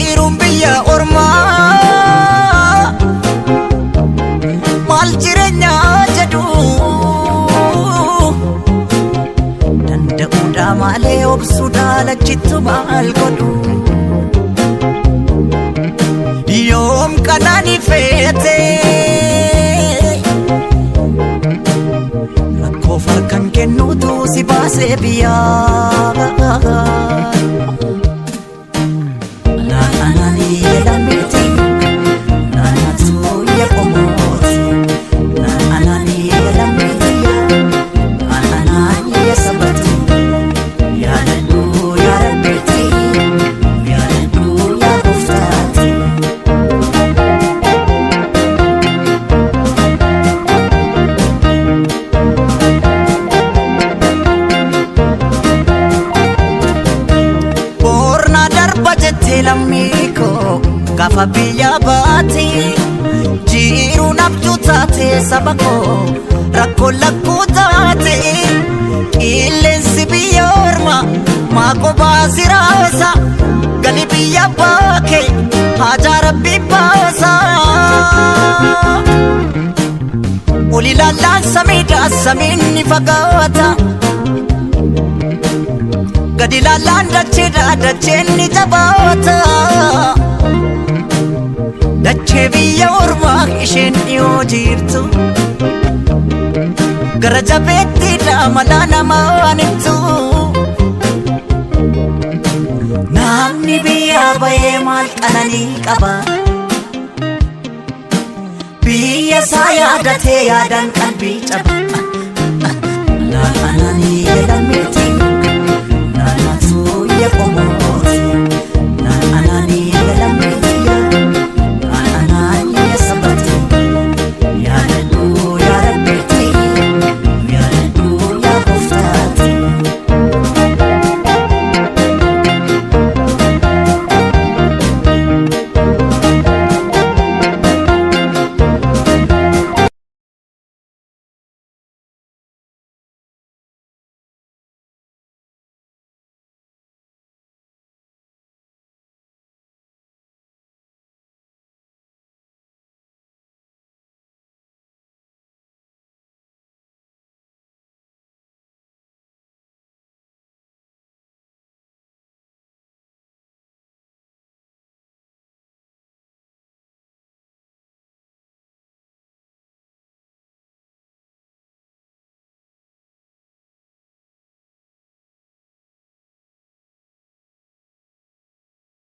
jiruun biyya ormaa maal jireenyaa jedhu danda'uudha malee obsuudha lachittu maal godhu yoom kanaan ifeete rakkoo farkan kennuutu si baasee biyyaa lamiko gafa biyya baati jiruun abjuu taate saba koo rakkoo lakkuu taate qilleensi biyya ormaa maaqoo baasiraasa gali biyya baake haajaa rabbii baasa ol ilaallaan samiidha samiin ni fagaata gadi laalaan dacheedha dacheen ni jabaata dachee biyya ormaa isheen dhiyoo jirtu gara jabeettiidha mala namaan himtu namni biyya bahee maal qananii qaba biyya isaa yaadatee yaadaan qalbii caba laalanii jedhamti Como